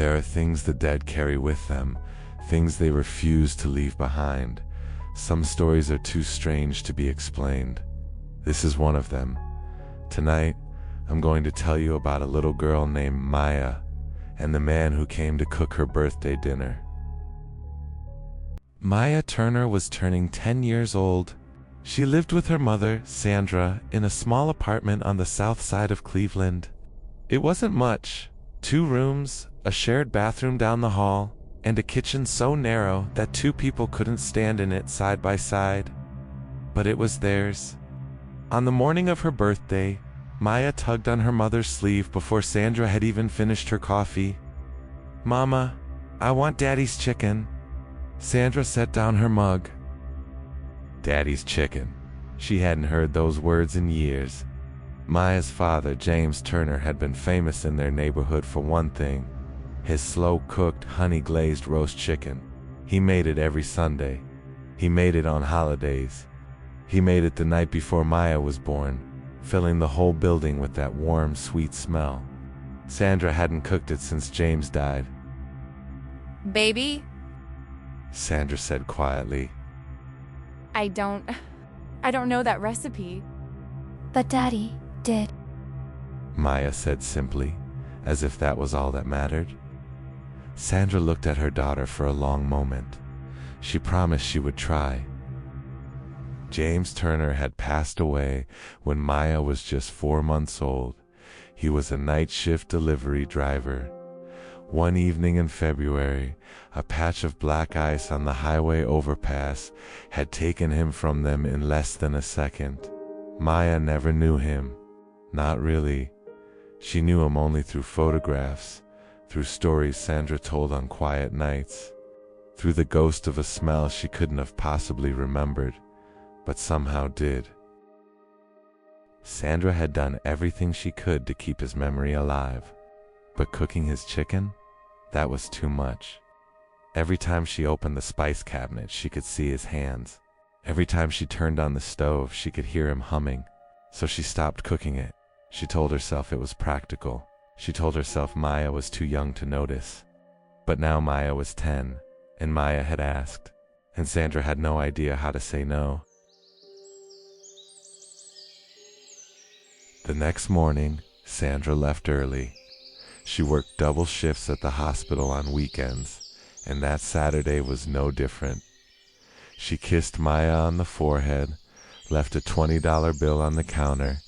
There are things the dead carry with them, things they refuse to leave behind. Some stories are too strange to be explained. This is one of them. Tonight, I'm going to tell you about a little girl named Maya and the man who came to cook her birthday dinner. Maya Turner was turning 10 years old. She lived with her mother, Sandra, in a small apartment on the south side of Cleveland. It wasn't much. 2 rooms, a shared bathroom down the hall, and a kitchen so narrow that 2 people couldn't stand in it side by side. But it was theirs. On the morning of her birthday, Maya tugged on her mother's sleeve before Sandra had even finished her coffee. "Mama, I want Daddy's chicken." Sandra set down her mug. Daddy's chicken. She hadn't heard those words in years. Maya's father, James Turner, had been famous in their neighborhood for one thing: his slow-cooked, honey-glazed roast chicken. He made it every Sunday. He made it on holidays. He made it the night before Maya was born, filling the whole building with that warm, sweet smell. Sandra hadn't cooked it since James died. "Baby?" Sandra said quietly. I don't know that recipe." "But Daddy did." Maya said simply, as if that was all that mattered. Sandra looked at her daughter for a long moment. She promised she would try. James Turner had passed away when Maya was just 4 months old. He was a night shift delivery driver. One evening in February, a patch of black ice on the highway overpass had taken him from them in less than a second. Maya never knew him. Not really. She knew him only through photographs, through stories Sandra told on quiet nights, through the ghost of a smell she couldn't have possibly remembered, but somehow did. Sandra had done everything she could to keep his memory alive, but cooking his chicken? That was too much. Every time she opened the spice cabinet, she could see his hands. Every time she turned on the stove, she could hear him humming. So she stopped cooking it. She told herself it was practical. She told herself Maya was too young to notice. But now Maya was 10, and Maya had asked, and Sandra had no idea how to say no. The next morning, Sandra left early. She worked double shifts at the hospital on weekends, and that Saturday was no different. She kissed Maya on the forehead, left a $20 bill on the counter,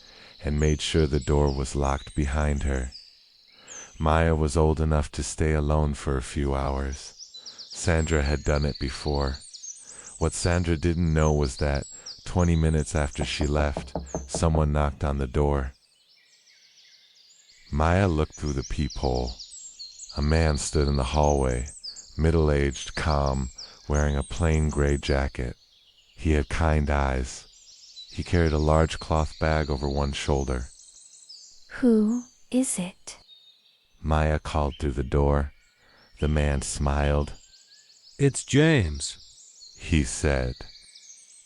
and made sure the door was locked behind her. Maya was old enough to stay alone for a few hours. Sandra had done it before. What Sandra didn't know was that 20 minutes after she left, someone knocked on the door. Maya looked through the peephole. A man stood in the hallway, middle-aged, calm, wearing a plain gray jacket. He had kind eyes. He carried a large cloth bag over one shoulder. "Who is it?" Maya called through the door. The man smiled. "It's James," he said.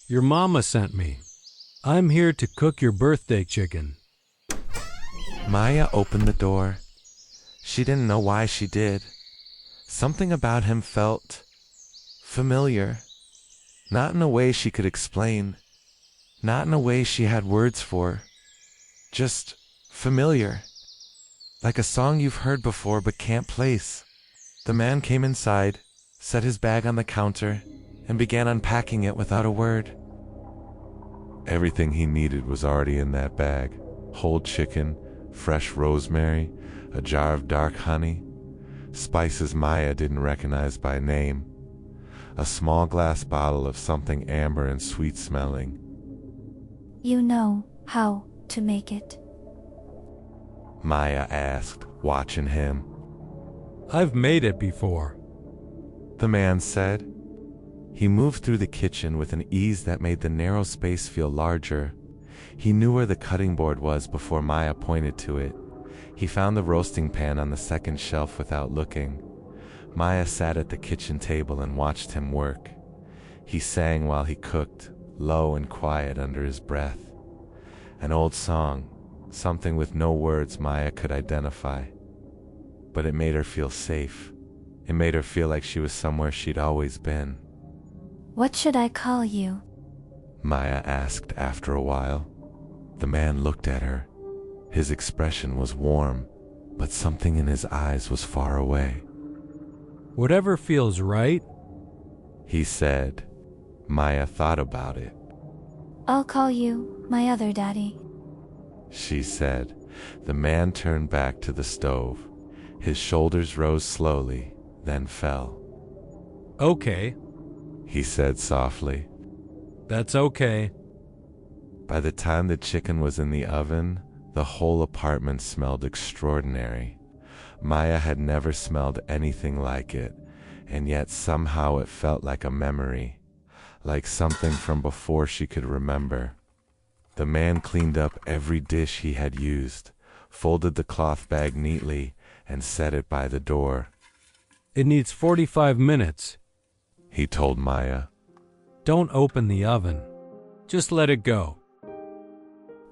"Your mama sent me. I'm here to cook your birthday chicken." Maya opened the door. She didn't know why she did. Something about him felt familiar. Not in a way she could explain. Not in a way she had words for. Just familiar. Like a song you've heard before but can't place. The man came inside, set his bag on the counter, and began unpacking it without a word. Everything he needed was already in that bag. Whole chicken, fresh rosemary, a jar of dark honey, spices Maya didn't recognize by name, a small glass bottle of something amber and sweet-smelling. "You know how to make it?" Maya asked, watching him. "I've made it before," the man said. He moved through the kitchen with an ease that made the narrow space feel larger. He knew where the cutting board was before Maya pointed to it. He found the roasting pan on the second shelf without looking. Maya sat at the kitchen table and watched him work. He sang while he cooked, low and quiet under his breath. An old song, something with no words Maya could identify. but it made her feel safe. It made her feel like she was somewhere she'd always been. What should I call you? Maya asked after a while. The man looked at her. His expression was warm, but something in his eyes was far away. Whatever feels right. He said. Maya thought about it. I'll call you my other daddy. She said. The man turned back to the stove. His shoulders rose slowly, then fell. Okay. He said softly. That's okay. By the time the chicken was in the oven, the whole apartment smelled extraordinary. Maya had never smelled anything like it, and yet somehow it felt like a memory, like something from before she could remember. The man cleaned up every dish he had used, folded the cloth bag neatly, and set it by the door. It needs 45 minutes. He told Maya. Don't open the oven. Just let it go.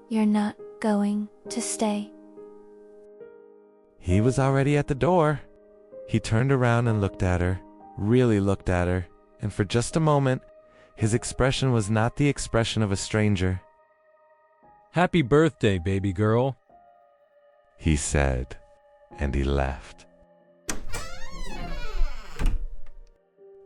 You're not going to stay. He was already at the door. He turned around and looked at her, really looked at her, and for just a moment, his expression was not the expression of a stranger. Happy birthday, baby girl. He said, and he left.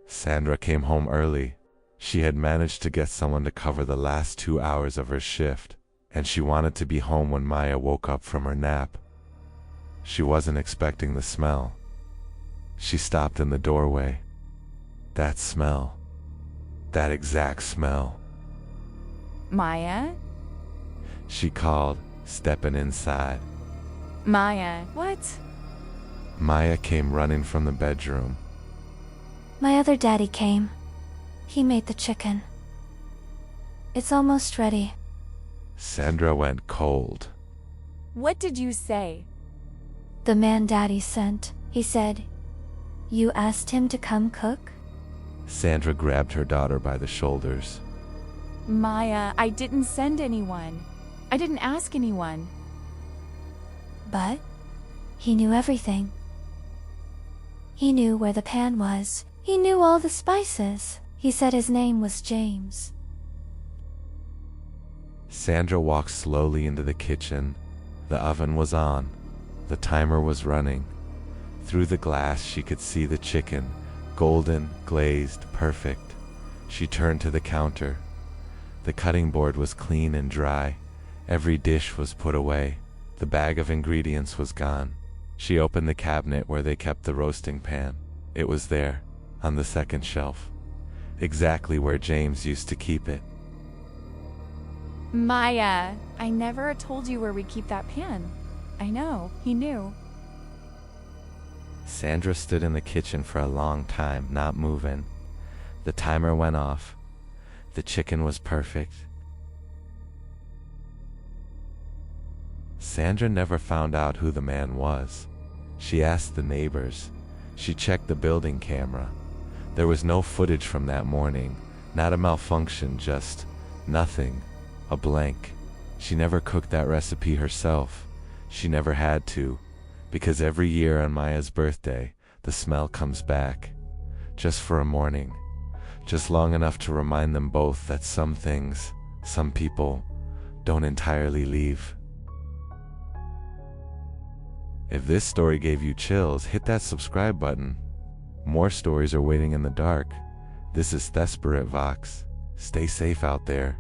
Sandra came home early. She had managed to get someone to cover the last 2 hours of her shift, and she wanted to be home when Maya woke up from her nap. She wasn't expecting the smell. She stopped in the doorway. That smell. That exact smell. Maya? She called, stepping inside. Maya, what? Maya came running from the bedroom. My other daddy came. He made the chicken. It's almost ready. Sandra went cold. What did you say? The man daddy sent. He said, you asked him to come cook? Sandra grabbed her daughter by the shoulders. Maya, I didn't send anyone. I didn't ask anyone. But he knew everything. He knew where the pan was. He knew all the spices. He said his name was James. Sandra walked slowly into the kitchen. The oven was on. The timer was running. Through the glass she could see the chicken, golden, glazed, perfect. She turned to the counter. The cutting board was clean and dry. Every dish was put away. The bag of ingredients was gone. She opened the cabinet where they kept the roasting pan. It was there, on the second shelf, exactly where James used to keep it. Maya, I never told you where we keep that pan. I know, he knew. Sandra stood in the kitchen for a long time, not moving. The timer went off. The chicken was perfect. Sandra never found out who the man was. She asked the neighbors. She checked the building camera. There was no footage from that morning, not a malfunction, just nothing, a blank. She never cooked that recipe herself. She never had to, because every year on Maya's birthday, the smell comes back, just for a morning, just long enough to remind them both that some things, some people, don't entirely leave. If this story gave you chills, hit that subscribe button. More stories are waiting in the dark. This is SpiritVox. Stay safe out there.